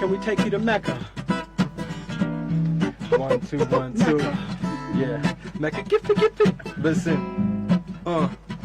Can we take you to Mecca? 1, 2, 1, 2. Yeah. Mecca, gift it. Listen.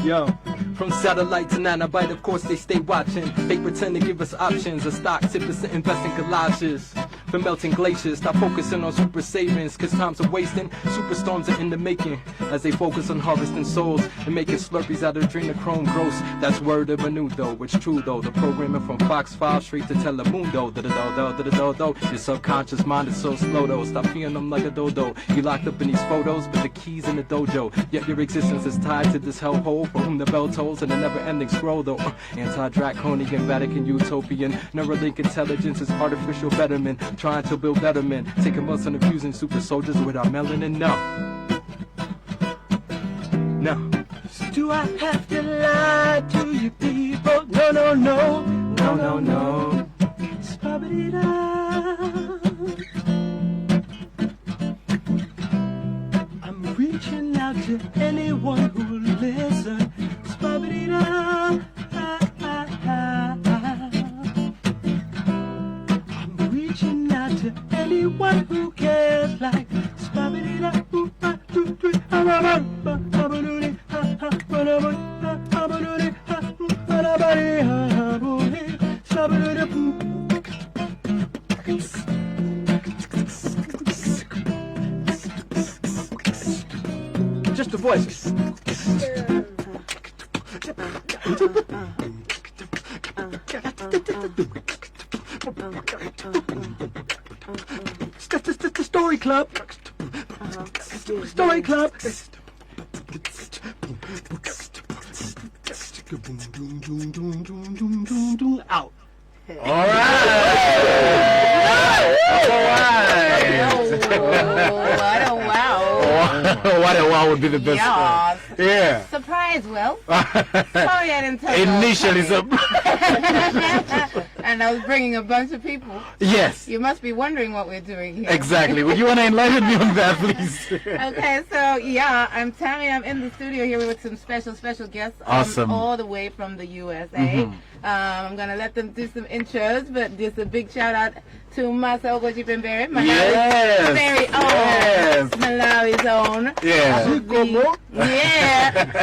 Yo. From satellite to nanobite, of course they stay watching. They pretend to give us options. A stock 10% invest in galoshes. For melting glaciers, stop focusing on super savings, cause time's a wasting. Superstorms are in the making, as they focus on harvesting souls and making slurpees out of adrenochrome gross. That's word of a new though, it's true though. The programming from Fox 5 straight to Telemundo. Da-da-da-da-da-da-da-da. Your subconscious mind is so slow though. Stop feeling them like a dodo. You locked up in these photos, but the keys in the dojo. Yet your existence is tied to this hellhole for whom the bell tolls and the never-ending scroll though. Anti-draconian, Vatican utopian. Neuralink intelligence is artificial betterment. Trying to build better men, taking months on abusing super soldiers without melanin. No. Do I have to lie to you people? No, no, no, no, no, no. Spabba-dee-da. I'm reaching out to anyone who will listen. Spabba-dee-da. To anyone who cares, like just the voices. The Story Club. Story Club. Out. All right. What a wow would be the best. Yeah. Surprise, Will. Sorry I didn't tell you. Initially, and I was bringing a bunch of people. Yes. You must be wondering what we're doing here. Exactly. Would you want to enlighten me on that, please? Okay, so yeah, I'm Tammy. I'm in the studio here with some special guests. Awesome. All the way from the USA. I'm going to let them do some intros, but just a big shout out to Masauko Chipembere, Malawi's very own, Malawi's own. Yeah,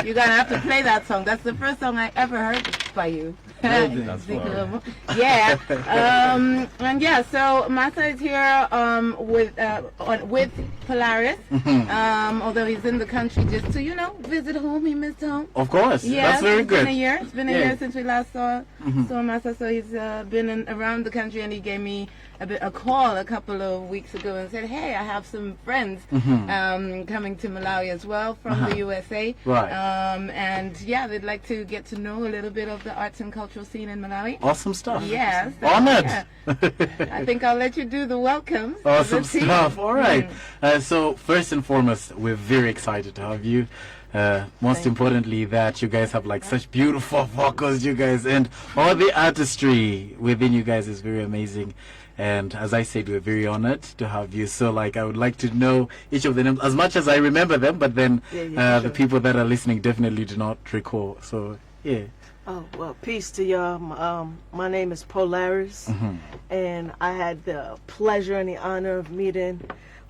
you're going to have to play that song. That's the first song I ever heard by you. Yeah, and yeah, so Masa is here with Polaryss, although he's in the country just to, visit home. He missed home. Of course, yeah, that's very good. It's been a year since we last saw Masa, so he's been around the country, and he gave me a call a couple of weeks ago and said, hey, I have some friends coming to Malawi as well from the USA. Right. And yeah, they'd like to get to know a little bit of the arts and cultural scene in Malawi. Awesome stuff. Yes. Honored. Yeah. I think I'll let you do the welcome. Awesome stuff. All right. So first and foremost, we're very excited to have you. Most importantly, that you guys have like such beautiful vocals, you guys, and all the artistry within you guys is very amazing. And as I said, we're very honored to have you. So like, I would like to know each of the names as much as I remember them, but then the people that are listening definitely do not recall. So yeah. Oh, well, peace to y'all. My name is Polaryss, and I had the pleasure and the honor of meeting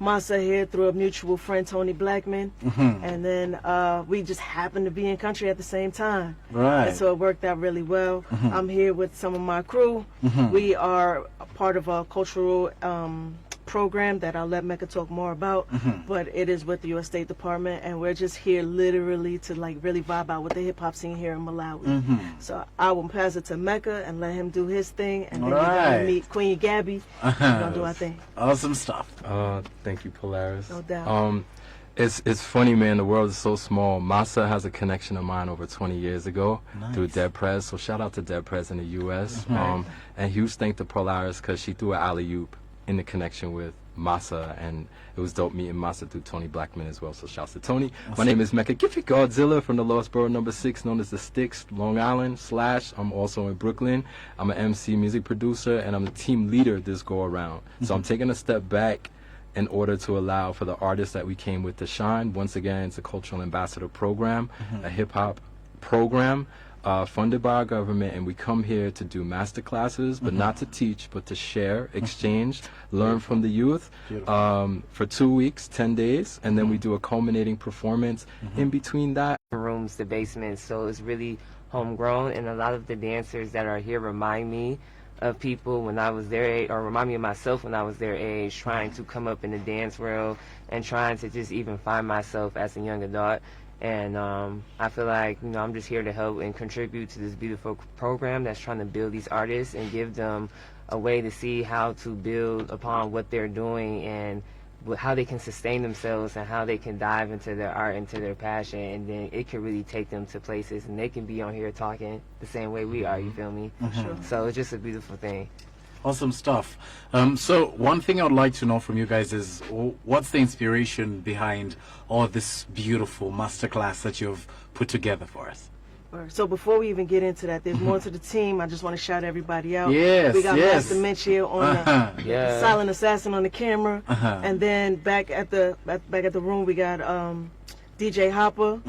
Masa here through a mutual friend, Tony Blackman, and then we just happened to be in country at the same time. Right. And so it worked out really well. I'm here with some of my crew. We are a part of a cultural program that I'll let Mecca talk more about, but it is with the U.S. State Department, and we're just here literally to like really vibe out with the hip-hop scene here in Malawi. So I will pass it to Mecca and let him do his thing, and then you're going to meet Queen Gabby. We're going to do our thing. Awesome stuff. Thank you, Polaryss. No doubt. It's funny, man. The world is so small. Masa has a connection of mine over 20 years ago through Dead Prez. So shout out to Dead Prez in the U.S. And huge thank to Polaryss because she threw an alley-oop in the connection with Masa, and it was dope meeting Masa through Tony Blackman as well. So shouts to Tony. My name is Meccagodzilla from the Lost Borough number 6, known as the Sticks, Long Island / I'm also in Brooklyn. I'm an MC, music producer, and I'm the team leader this go around. So I'm taking a step back in order to allow for the artists that we came with to shine. Once again, it's a cultural ambassador program, a hip-hop program. funded by our government, and we come here to do master classes, but not to teach, but to share, exchange, learn from the youth for 2 weeks, 10 days, and then we do a culminating performance in between that. Rooms, the basement, so it's really homegrown, and a lot of the dancers that are here remind me of people when I was their age, or remind me of myself when I was their age, trying to come up in the dance world and trying to just even find myself as a young adult. And I feel like, you know, I'm just here to help and contribute to this beautiful program that's trying to build these artists and give them a way to see how to build upon what they're doing and how they can sustain themselves and how they can dive into their art, into their passion, and then it can really take them to places, and they can be on here talking the same way we are, you feel me? So it's just a beautiful thing. Awesome stuff. So one thing I would like to know from you guys is what's the inspiration behind all this beautiful masterclass that you've put together for us? So before we even get into that, there's more to the team. I just want to shout everybody out. Yes, we got yes. Master Mitch here on the Silent Assassin on the camera, and then back at the room we got DJ Hopper,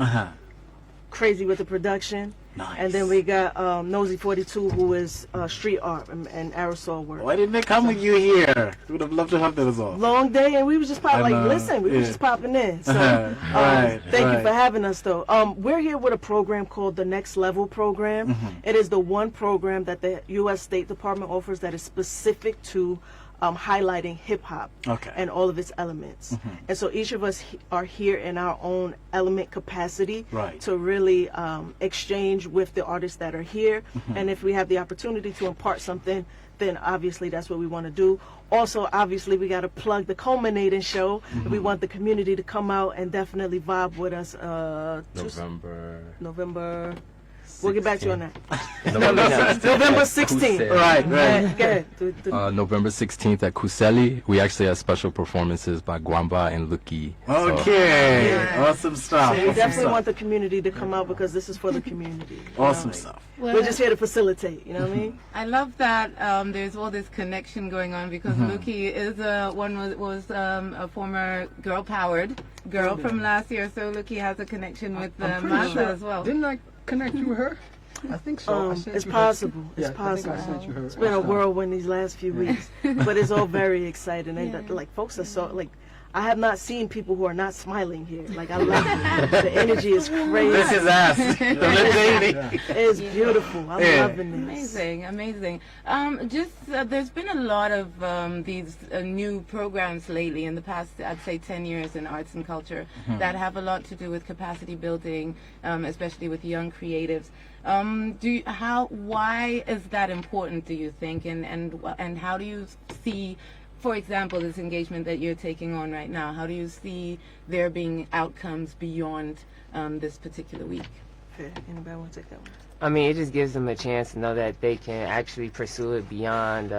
crazy with the production. Nice. And then we got Nosy 42, who is street art and aerosol work. Why didn't they come with you here? We would have loved to have that as well. Long day, and we was just popping. Like, listen, we was just popping in. So, thank you for having us, though. We're here with a program called the Next Level Program. It is the one program that the U.S. State Department offers that is specific to highlighting hip-hop and all of its elements. And so each of us are here in our own element capacity to really exchange with the artists that are here. And if we have the opportunity to impart something, then obviously that's what we want to do. Also, obviously, we got to plug the culminating show. We want the community to come out and definitely vibe with us. November. We'll get back to you on that. November 16th. Right. Go ahead. November 16th at Kuseli. We actually have special performances by Gwamba and Luki. Okay. Awesome stuff. So we definitely want the community to come out because this is for the community. Awesome stuff. We're just here to facilitate, you know what I mean? I love that there's all this connection going on because Luki is was a former girl-powered girl from last year, so Luki has a connection with Masa as well. Didn't I connect you with her? I think so. It's possible. It's possible. It's been a whirlwind these last few weeks, but it's all very exciting. And like folks are so like, I have not seen people who are not smiling here. Like I love it. The energy is crazy. This is us. It's beautiful. I'm loving this. Amazing. There's been a lot of these new programs lately in the past, I'd say 10 years in arts and culture that have a lot to do with capacity building, especially with young creatives. Why is that important, do you think? And how do you see, for example, this engagement that you're taking on right now, how do you see there being outcomes beyond this particular week? Fair. Anybody want to take that one? I mean, it just gives them a chance to know that they can actually pursue it beyond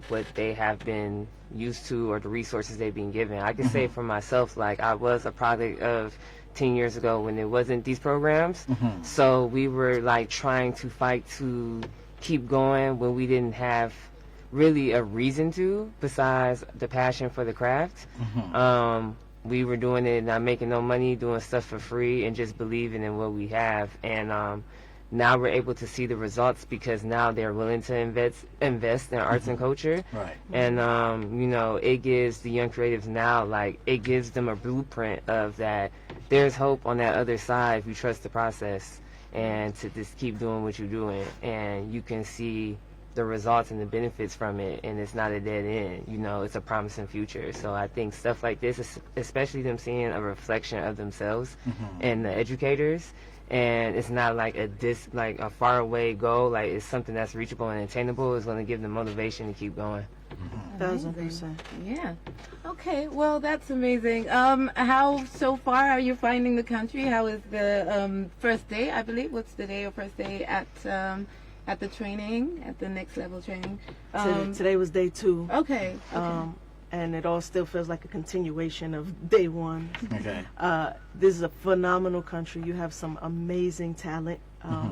what they have been used to or the resources they've been given. I can say for myself, like, I was a product of 10 years ago when there wasn't these programs. So we were, like, trying to fight to keep going when we didn't have really a reason to, besides the passion for the craft. We were doing it, not making no money, doing stuff for free, and just believing in what we have. And now we're able to see the results because now they're willing to invest in arts and culture. And you know, it gives the young creatives now, like, it gives them a blueprint of that there's hope on that other side if you trust the process and to just keep doing what you're doing, and you can see the results and the benefits from it, and it's not a dead end. You know, it's a promising future. So I think stuff like this, especially them seeing a reflection of themselves and the educators, and it's not like a far away goal, like it's something that's reachable and attainable, is going to give them motivation to keep going. 1000%. Yeah. Okay. Well, that's amazing. How so far are you finding the country? How is the first day? I believe. What's the day or first day at the training, at the next level training? Today was day 2. Okay. And it all still feels like a continuation of day 1. Okay. This is a phenomenal country. You have some amazing talent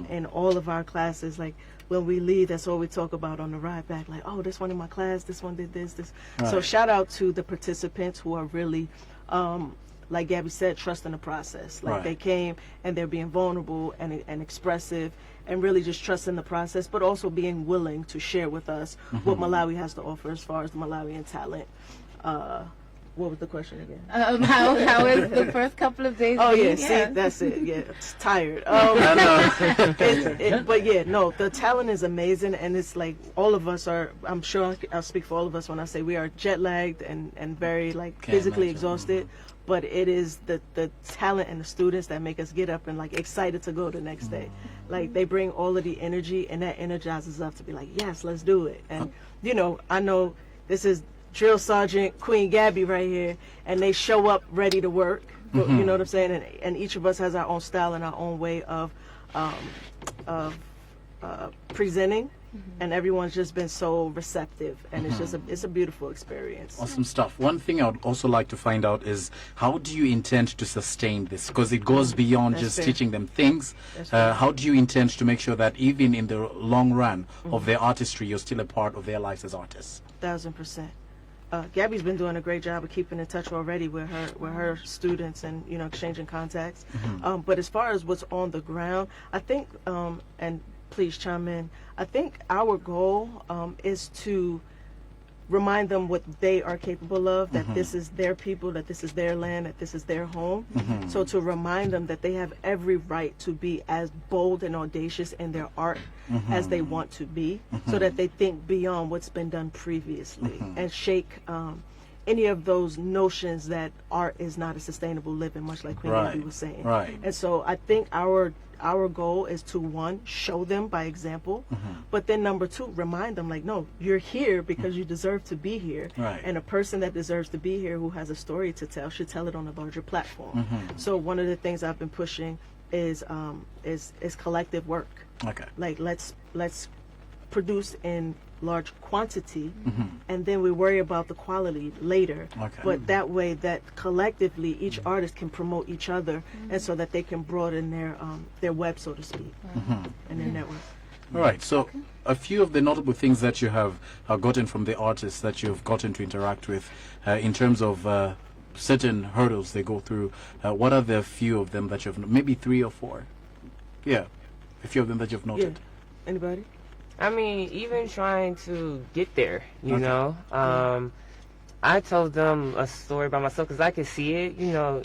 in all of our classes. Like when we leave, that's all we talk about on the ride back. Like, oh, this one in my class, this one did this. So shout out to the participants who are really, like Gabby said, trusting the process. Like they came and they're being vulnerable and expressive, and really just trusting the process, but also being willing to share with us what Malawi has to offer as far as the Malawian talent. What was the question again? How is the first couple of days? Oh yeah, been? see, that's it. Yeah, it's tired. I know. But yeah, no, the talent is amazing, and it's like all of us are. I'm sure I'll speak for all of us when I say we are jet lagged and very like Can't physically imagine. exhausted. But it is the talent and the students that make us get up and like excited to go the next day. Like they bring all of the energy, and that energizes us to be like, yes, let's do it. And you know, I know this is Drill Sergeant Queen Gabby right here, and they show up ready to work. You know what I'm saying? And each of us has our own style and our own way of presenting, and everyone's just been so receptive, and it's a beautiful experience. Awesome stuff. One thing I would also like to find out is how do you intend to sustain this? Because it goes beyond That's just fair. teaching them things. That's fair. How do you intend to make sure that even in the long run of their artistry, you're still a part of their lives as artists? 1000%. Gabby's been doing a great job of keeping in touch already with her students and you know exchanging contacts. But as far as what's on the ground, I think and please chime in. I think our goal is to remind them what they are capable of, that this is their people, that this is their land, that this is their home. So to remind them that they have every right to be as bold and audacious in their art as they want to be, so that they think beyond what's been done previously and shake any of those notions that art is not a sustainable living, much like Queen Right, Gabby was saying. right. And so I think our goal is to, one, show them by example, but then number two, remind them like, no, you're here because you deserve to be here. Right. And a person that deserves to be here, who has a story to tell, should tell it on a larger platform. So one of the things I've been pushing is collective work. Okay. Like let's produce in large quantity, and then we worry about the quality later. Okay. But that way, that collectively, each artist can promote each other, and so that they can broaden their web, so to speak, and their network. All right. So a few of the notable things that you have gotten from the artists that you've gotten to interact with in terms of certain hurdles they go through. What are the few of them that you've maybe 3 or 4? Yeah, a few of them that you've Yeah. noted. Anybody? I mean, even trying to get there, you Okay. know. I told them a story about myself because I could see it, you know,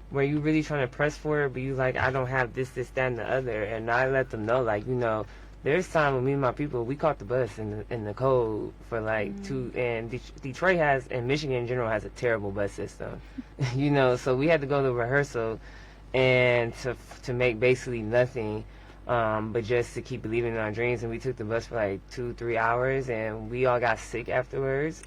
where you really trying to press for it, but you like, I don't have this, that, and the other. And I let them know, like, you know, there's time when me and my people, we caught the bus in the cold for like 2, and Detroit has, and Michigan in general has a terrible bus system, you know, so we had to go to rehearsal and to make basically nothing. But just to keep believing in our dreams, and we took the bus for like 2-3 hours, and we all got sick afterwards,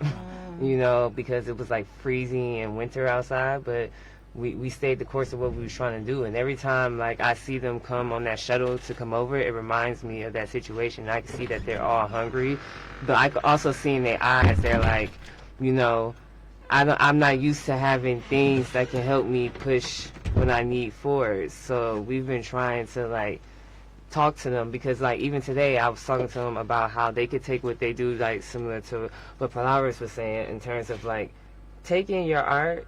you know, because it was like freezing and winter outside, but we stayed the course of what we was trying to do. And every time like I see them come on that shuttle to come over, it reminds me of that situation. I can see that they're all hungry, but I could also see in their eyes, they're like, you know, I'm not used to having things that can help me push when I need forward. So we've been trying to like talk to them, because like even today I was talking to them about how they could take what they do, like similar to what Polaryss was saying, in terms of like taking your art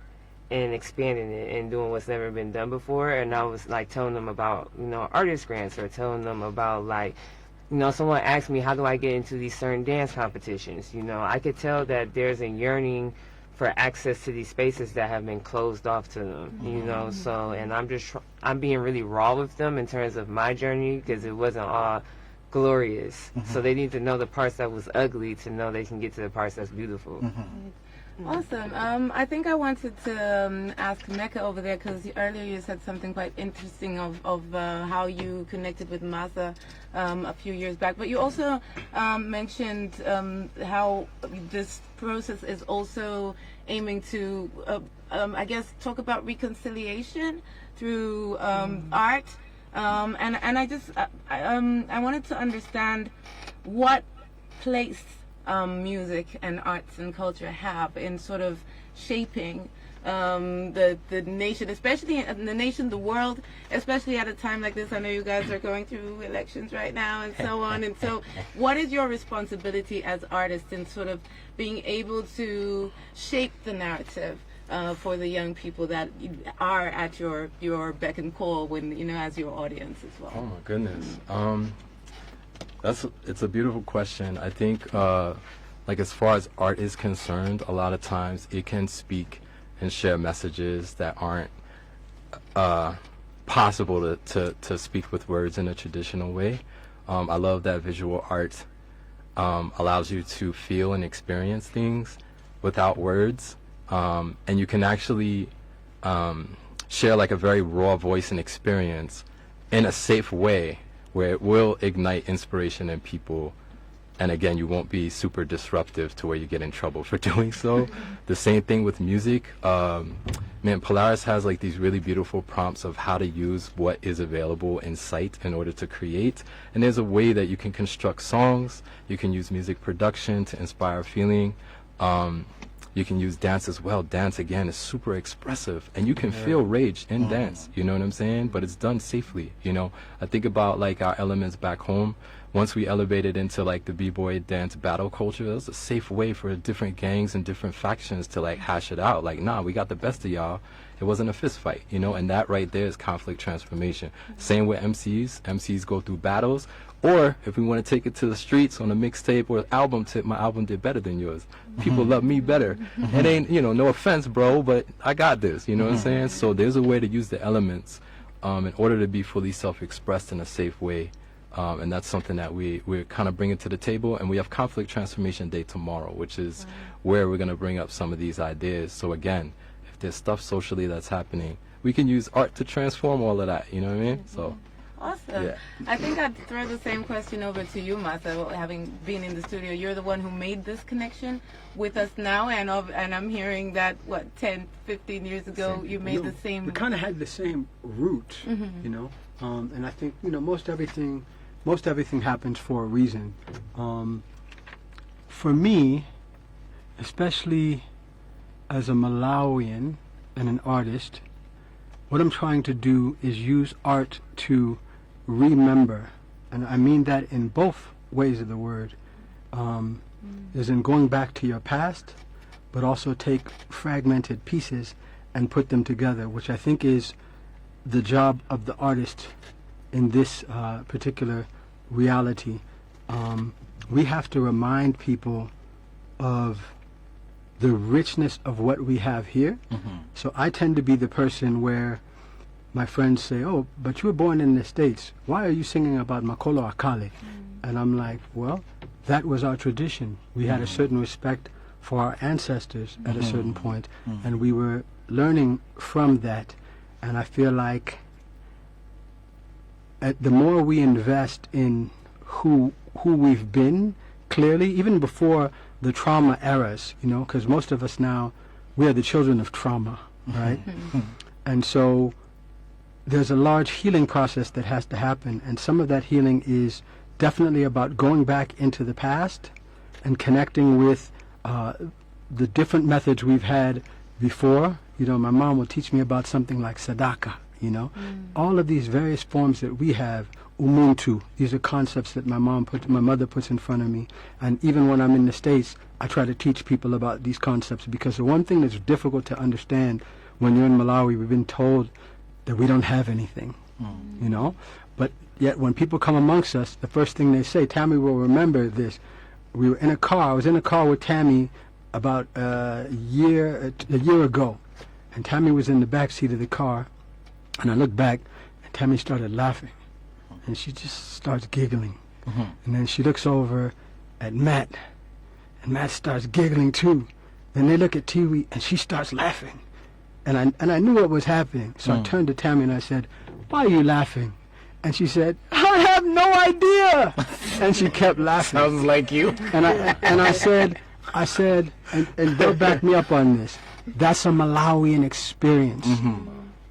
and expanding it and doing what's never been done before. And I was like telling them about, you know, artist grants, or telling them about like, you know, someone asked me, how do I get into these certain dance competitions? You know, I could tell that there's a yearning for access to these spaces that have been closed off to them, you know. So, and I'm being really raw with them in terms of my journey, because it wasn't all glorious. So they need to know the parts that was ugly to know they can get to the parts that's beautiful. Awesome. I think I wanted to ask Mecca over there, because earlier you said something quite interesting of how you connected with Masa a few years back. But you also mentioned how this process is also aiming to, I guess, talk about reconciliation through art. And I just I wanted to understand what place music and arts and culture have in sort of shaping the nation, especially in the nation, the world, especially at a time like this. I know you guys are going through elections right now and so on. And so what is your responsibility as artists in sort of being able to shape the narrative for the young people that are at your beck and call when as your audience as well? Oh my goodness. It's a beautiful question. I think like as far as art is concerned, a lot of times it can speak and share messages that aren't possible to speak with words in a traditional way. I love that visual art allows you to feel and experience things without words, and you can actually share like a very raw voice and experience in a safe way where it will ignite inspiration in people. And again, you won't be super disruptive to where you get in trouble for doing so. The same thing with music. Polaryss has like these really beautiful prompts of how to use what is available in sight in order to create. And there's a way that you can construct songs. You can use music production to inspire feeling. You can use dance as well. Dance, again, is super expressive. And you can feel rage in dance, you know what I'm saying? But it's done safely, I think about like our elements back home. Once we elevated into like the b-boy dance battle culture, it was a safe way for different gangs and different factions to like hash it out. Like, nah, we got the best of y'all. It wasn't a fist fight, and that right there is conflict transformation. Same with MCs. MCs go through battles. Or if we want to take it to the streets on a mixtape or album tip, my album did better than yours. People love me better. It ain't, no offense, bro, but I got this, you know what I'm saying? So there's a way to use the elements in order to be fully self-expressed in a safe way. And that's something that we're kind of bringing to the table. And we have Conflict Transformation Day tomorrow, which is where we're going to bring up some of these ideas. So again, if there's stuff socially that's happening, we can use art to transform all of that, you know what I mean? So. Awesome. Yeah. I think I'd throw the same question over to you, Martha, having been in the studio. You're the one who made this connection with us now, and I'm hearing that, 10, 15 years ago, you made the same... We kind of had the same root, and I think, most everything happens for a reason. For me, especially as a Malawian and an artist, what I'm trying to do is use art to remember, and I mean that in both ways of the word, is in going back to your past, but also take fragmented pieces and put them together, which I think is the job of the artist in this particular reality. We have to remind people of the richness of what we have here. So I tend to be the person where my friends say, oh, but you were born in the States. Why are you singing about Makolo Akale? And I'm like, well, that was our tradition. We had a certain respect for our ancestors at a certain point, and we were learning from that. And I feel like the more we invest in who we've been, clearly, even before the trauma eras, because most of us now, we are the children of trauma, right? And so there's a large healing process that has to happen, and some of that healing is definitely about going back into the past and connecting with the different methods we've had before. My mom will teach me about something like sadaka, all of these various forms that we have. Umuntu, these are concepts that my mother puts in front of me, and even when I'm in the States, I try to teach people about these concepts, because the one thing that's difficult to understand when you're in Malawi, we've been told that we don't have anything, but yet when people come amongst us, the first thing they say, Tammy will remember this, we were in a car, I was in a car with Tammy about a year ago, and Tammy was in the back seat of the car, and I looked back, and Tammy started laughing, and she just starts giggling, and then she looks over at Matt, and Matt starts giggling too. Then they look at Tiwi, and she starts laughing, and I knew what was happening. So I turned to Tammy and I said, "Why are you laughing?" And she said, "I have no idea." And she kept laughing. Sounds like you. And I said, and they'll back me up on this. That's a Malawian experience.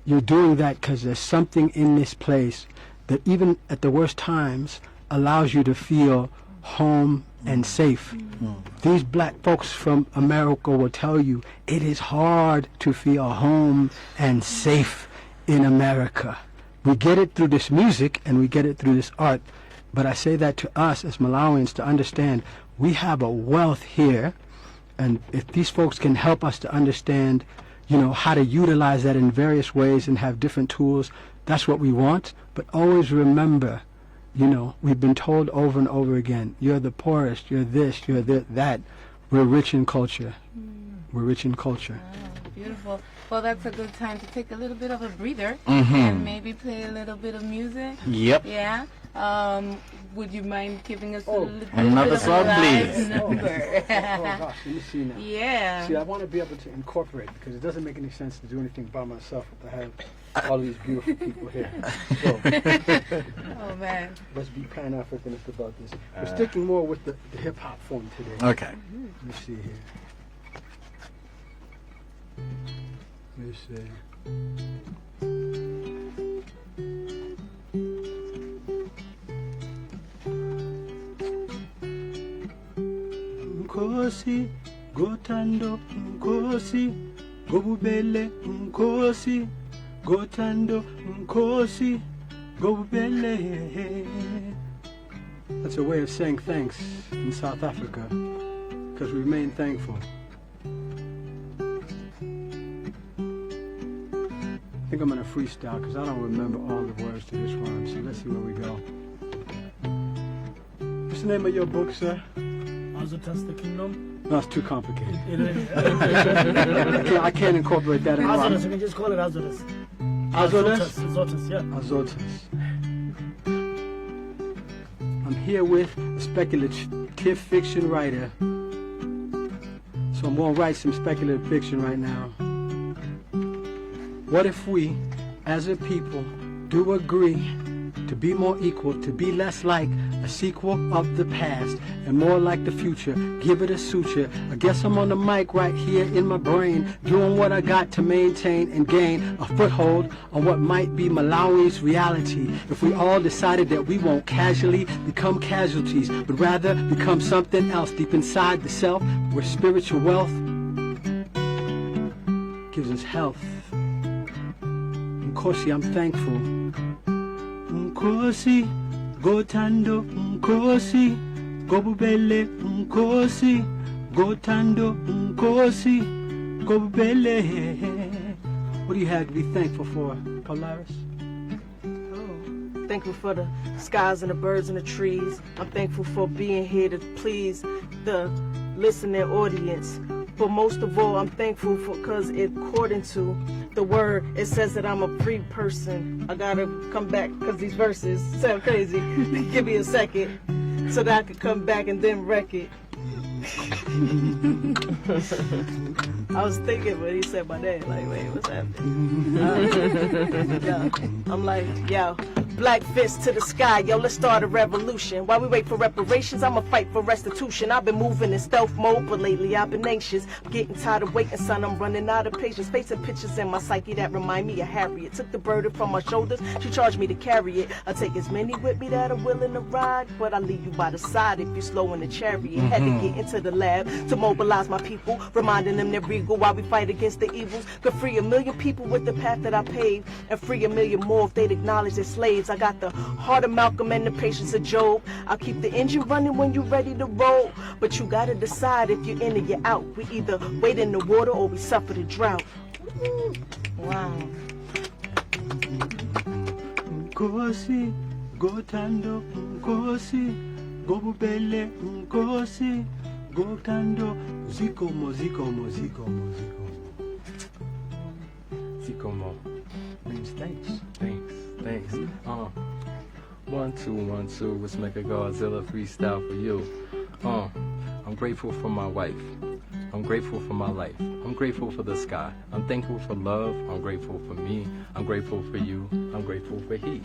You're doing that because there's something in this place that even at the worst times allows you to feel home and safe. These black folks from America will tell you it is hard to feel home and safe in America. We get it through this music and we get it through this art, but I say that to us as Malawians to understand we have a wealth here, and if these folks can help us to understand how to utilize that in various ways and have different tools. That's what we want. But always remember, we've been told over and over again, you're the poorest, you're this, you're that. We're rich in culture. We're rich in culture. Oh, beautiful. Well, that's a good time to take a little bit of a breather and maybe play a little bit of music. Yep. Yeah. Would you mind giving us another bit song, of a live please? number? Oh gosh, let me see now. Yeah. See, I want to be able to incorporate because it doesn't make any sense to do anything by myself if I have all these beautiful people here. So, Oh man. let's be Pan-Africanist about this. We're sticking more with the hip-hop form today. Okay. Let me see here. Let me see. Nkosi, Gotando, Nkosi, Gobubele, Nkosi, Gotando, Nkosi, Gobubele. That's a way of saying thanks in South Africa, because we remain thankful. I think I'm going to freestyle because I don't remember all the words to this rhyme, so let's see where we go. What's the name of your book, sir? Azotus the Kingdom. No, it's too complicated. It is. I can't incorporate that in Azotus, rhyme. you can just call it Azotus. Azotus? Azotus, yeah. Azotus. I'm here with a speculative fiction writer. So I'm going to write some speculative fiction right now. What if we, as a people, do agree to be more equal, to be less like a sequel of the past and more like the future? Give it a suture. I guess I'm on the mic right here in my brain, doing what I got to maintain and gain a foothold on what might be Malawi's reality. If we all decided that we won't casually become casualties, but rather become something else deep inside the self, where spiritual wealth gives us health. Nkosi, I'm thankful. Nkosi, Gotando, Nkosi, Gobubele, Nkosi, Gotando, Nkosi, Gobubele. What do you have to be thankful for, Polaryss? Oh, thankful for the skies and the birds and the trees. I'm thankful for being here to please the listening audience. But most of all, I'm thankful for because according to the word, it says that I'm a free person. I gotta come back because these verses sound crazy. Give me a second so that I could come back and then wreck it. I was thinking when he said my name, like, wait, what's happening? Yeah. I'm like, yo, black fist to the sky, yo, let's start a revolution. While we wait for reparations, I'ma fight for restitution. I've been moving in stealth mode, but lately I've been anxious. I'm getting tired of waiting, son, I'm running out of patience. Facing pictures in my psyche that remind me of Harriet. Took the burden from my shoulders, she charged me to carry it. I take as many with me that are willing to ride, but I leave you by the side if you're slow in the chariot. Had to get into the lab to mobilize my people, reminding them they're regal while we fight against the evils. Could free 1 million people with the path that I paved, and free 1 million more if they'd acknowledge they're slaves. I got the heart of Malcolm and the patience of Job. I'll keep the engine running when you're ready to roll, but you gotta decide if you're in or you're out. We either wade in the water or we suffer the drought. Wow. Nkosi, Gotando, Nkosi, Gobubele, Nkosi, Gotando, Zikomo, Zikomo, Zikomo, Zikomo. Zikomo. Means thanks. Thanks. 1 2 1 2. It's Meccagodzilla freestyle for you. I'm grateful for my wife. I'm grateful for my life. I'm grateful for the sky. I'm thankful for love. I'm grateful for me. I'm grateful for you. I'm grateful for he.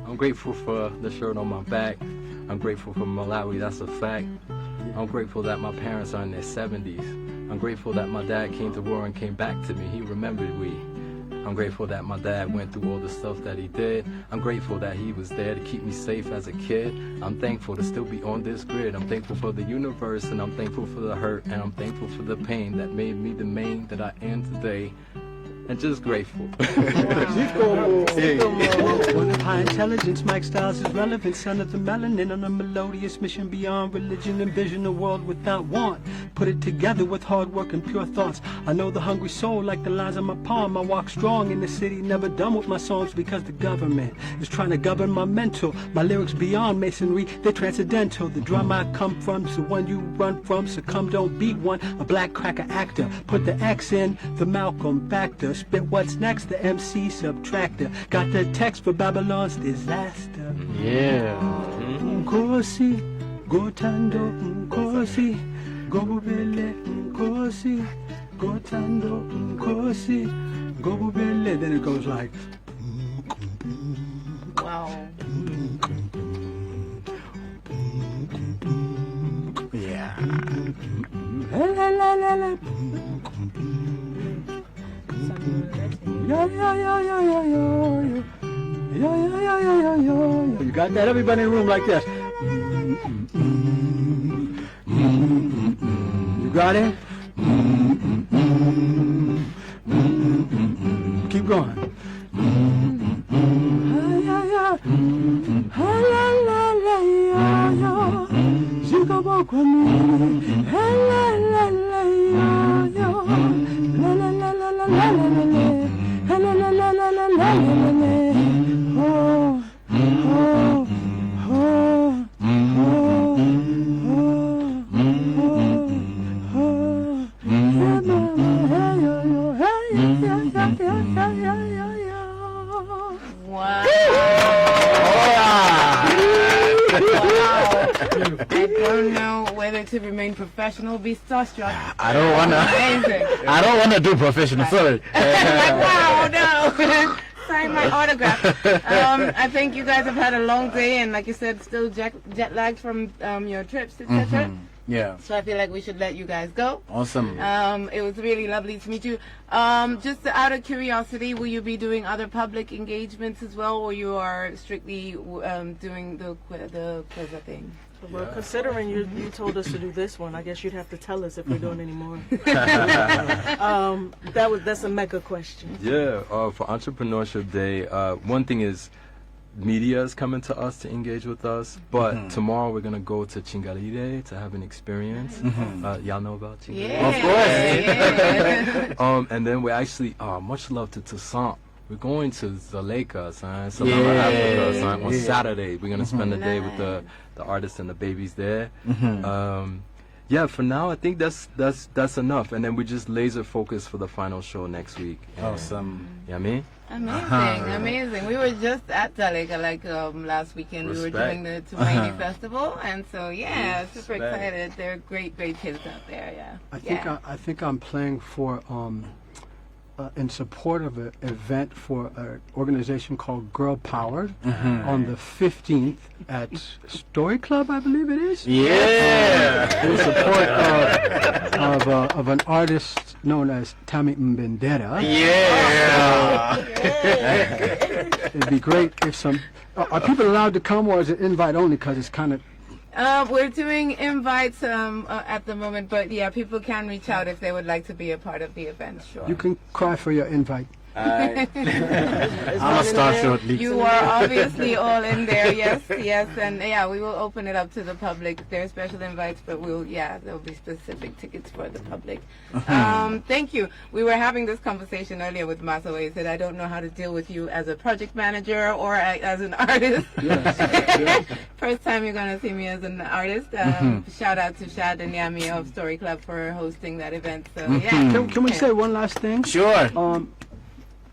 I'm grateful for the shirt on my back. I'm grateful for Malawi, that's a fact. I'm grateful that my parents are in their 70s. I'm grateful that my dad came to war and came back to me. He remembered we. I'm grateful that my dad went through all the stuff that he did. I'm grateful that he was there to keep me safe as a kid. I'm thankful to still be on this grid. I'm thankful for the universe, and I'm thankful for the hurt, and I'm thankful for the pain that made me the man that I am today. And just grateful. One of high intelligence, Mike Styles is relevant. Son of the melanin on a melodious mission beyond religion. Envision a world without want. put it together with hard work and pure thoughts. I know the hungry soul like the lines on my palm. I walk strong in the city, never done with my songs because the government is trying to govern my mental. My lyrics beyond masonry, they're transcendental. The drum I come from's the one you run from. Succumb, don't be one. A black cracker actor. Put the X in the Malcolm factor. Spit what's next, the MC subtractor. Got the text for Babylon's disaster. Yeah. Nkosi, Gotando, Nkosi, Gobubele, Nkosi, Gotando, Nkosi, Gobubele. Then it goes like. Wow. Yeah. La la la la la. Yeah, yeah, yeah, yeah, yeah, yeah. Yeah, yeah, yeah, yeah, yeah, yeah. You got that? Everybody in the room like this. You got it? Keep going. Wow. I don't know whether to remain professional or be starstruck. I don't wanna. Amazing. I don't wanna do professional. Sorry. Wow, no. Sign my autograph. I think you guys have had a long day, and like you said, still jet lagged from your trips, etc. Yeah. So I feel like we should let you guys go. Awesome. It was really lovely to meet you. Just out of curiosity, will you be doing other public engagements as well, or you are strictly doing the quiz thing? Well, considering you told us to do this one, I guess you'd have to tell us if we're doing any more. That's a mega question. Yeah, for Entrepreneurship Day, one thing is media is coming to us to engage with us, but tomorrow we're going to go to Chingalide to have an experience. Y'all know about Chingalide? Yeah. Of course. And then we actually, much love to Toussaint. We're going to Zaleka, son. Yeah. Africa, son. On Yeah. Saturday, we're going to spend the day with the artists and the babies there. Yeah, for now, I think that's enough. And then we just laser focus for the final show next week. Awesome. You know what I mean? Amazing, amazing. We were just at Zaleka last weekend. We were doing the Tumaini Festival, and so yeah, super excited. They're great kids out there. Yeah. I think I'm playing for in support of an event for an organization called Girl Powered on the 15th at Story Club, I believe it is. Yeah. In support of an artist known as Tammy Mbendera. Yeah. It'd be great if some. Are people allowed to come, or is it invite only? Because it's kind of. We're doing invites at the moment, but yeah, people can reach out if they would like to be a part of the event. Sure. You can cry for your invite. I'm a star shortly. You are obviously all in there, yes, and yeah, we will open it up to the public. There are special invites, but there'll be specific tickets for the public. Thank you. We were having this conversation earlier with Masauko. He said, I don't know how to deal with you as a project manager or as an artist. Yes. First time you're going to see me as an artist. Shout out to Shad and Yami of Story Club for hosting that event. So yeah. Can we say one last thing? Sure.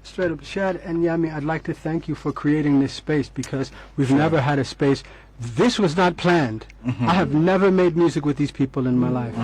Straight up, Shad and Yami, I'd like to thank you for creating this space, because we've never had a space. This was not planned. I have never made music with these people in my life.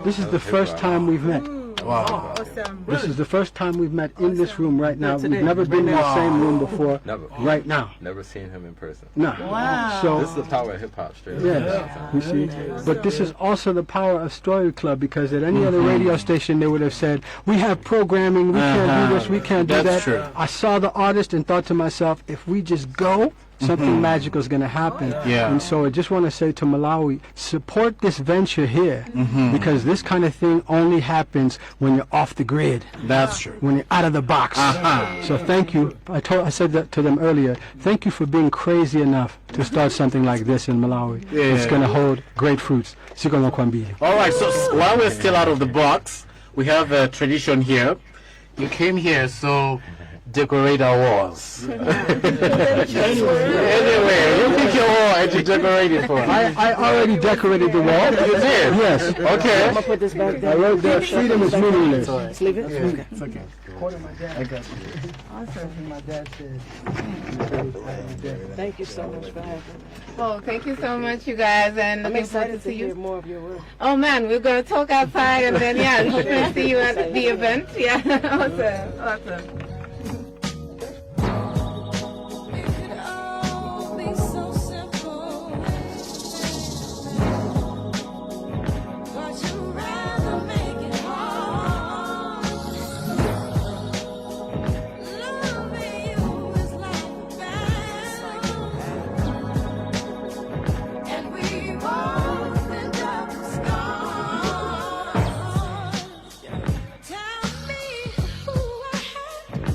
This is the first time we've met. Wow. Awesome. This is the first time we've met in this room right now. today. We've never been in the same room before. Never. Right now. Never seen him in person. No. Wow. So This is the power of hip hop, straight up. yes, you see. But this is also the power of Story Club, because at any other radio station they would have said, we have programming, we can't do this, we can't do That's that. true. I saw the artist and thought to myself, if we just go, something magical is going to happen. Yeah. And so I just want to say to Malawi, support this venture here, because this kind of thing only happens when you're off the grid, That's true. when you're out of the box. So thank you. I said that to them earlier. Thank you for being crazy enough to start something like this in Malawi. It's going to hold great fruits. Sikomo Kwambili. All right, so while we're still out of the box, we have a tradition here. You came here, so decorate our walls. Anyway, you pick your wall and you decorate it for us. I already decorated the wall. You did? Yes. Okay. I'm gonna put this back I there. wrote that freedom is meaningless. Just leave it. Okay. It's okay. My dad said. Thank you so much for having me. Well, thank you so much, you guys, and I'm looking forward excited to to see hear you. more of your work. Oh man, we're gonna talk outside, and then hopefully see you at the event. Yeah, awesome. Tell me who I have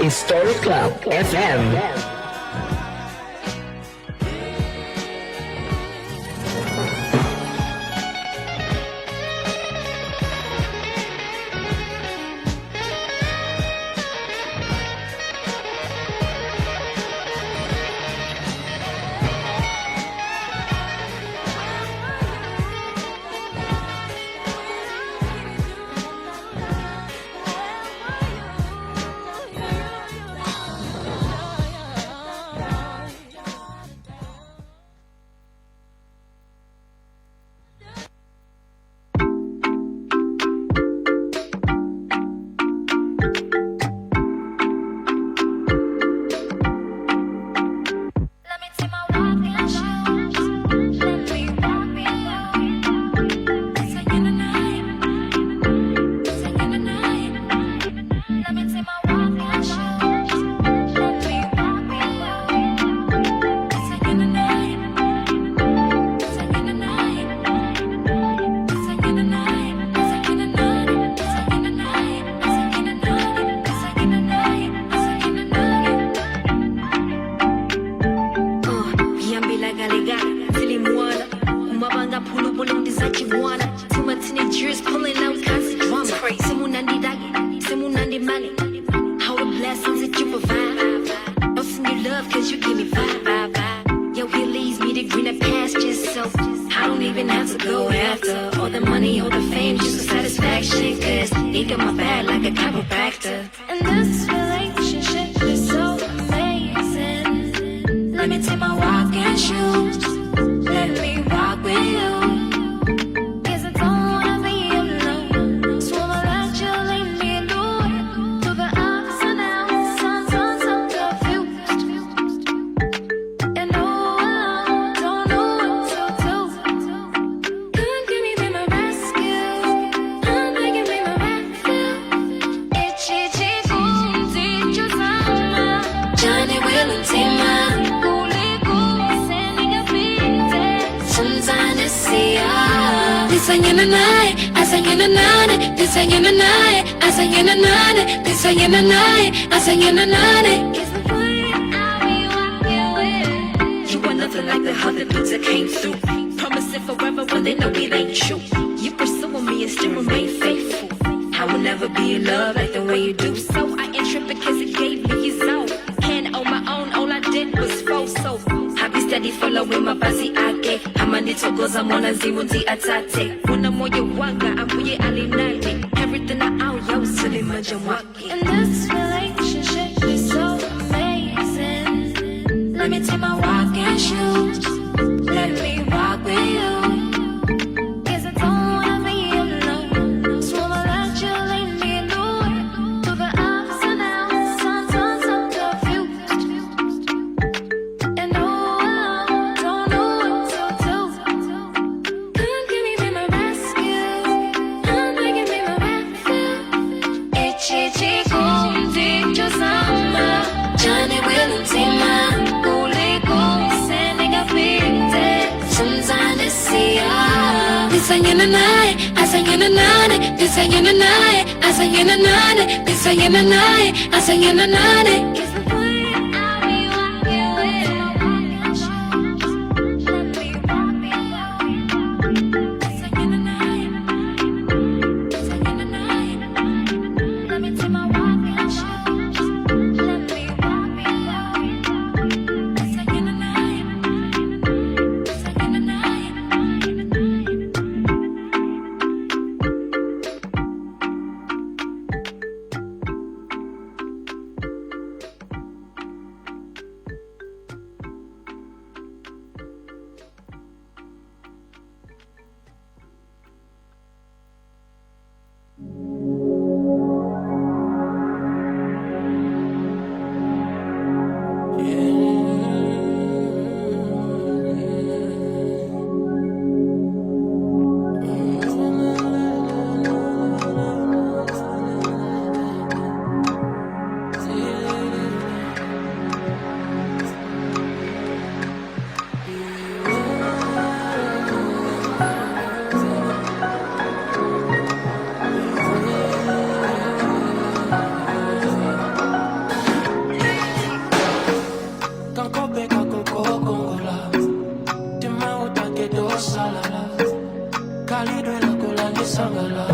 Historic Club FM.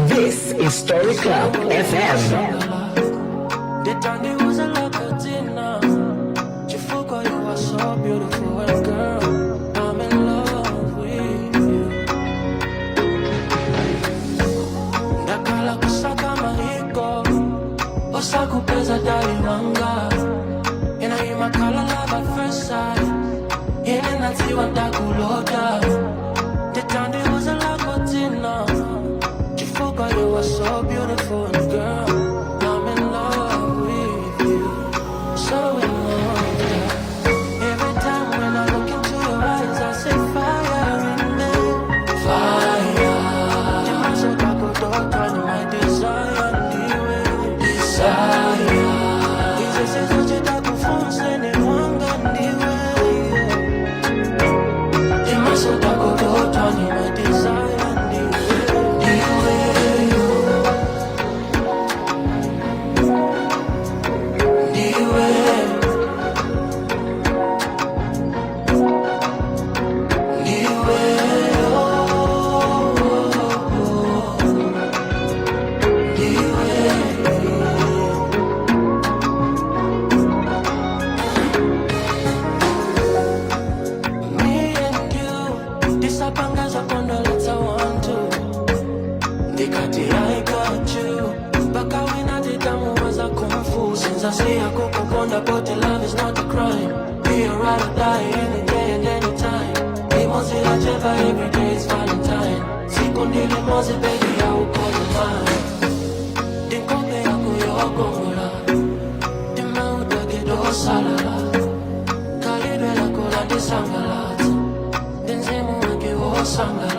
This is Story Club FM. The time was a lot of dinner. Chifuko, you are so beautiful, and girl, I'm in love with you. Nakala kusaka mahiko, osaku pesa dari wanga. Ina imakala love at first sight. Ina nati wanda kuloda. The time was a lot of dinner. Chifuko, you are so beautiful, and girl, I'm in love with you. So in love, yeah. Every time when I look into your eyes, I say fire in there. Fire. The Masauko Chipembere, my desire, desire. This is what you talk about, sending one gun, the Masauko Chipembere, my desire. I say I go but the love is not a crime. Be a ride or die any day and any time. They must say that every day is Valentine. Sikondile mose baby, I will call you mine. Dinkope yako yogongola. Dimauta gedo salala. Kalidwe lako la disangalata. Denzemu wake wo sangala.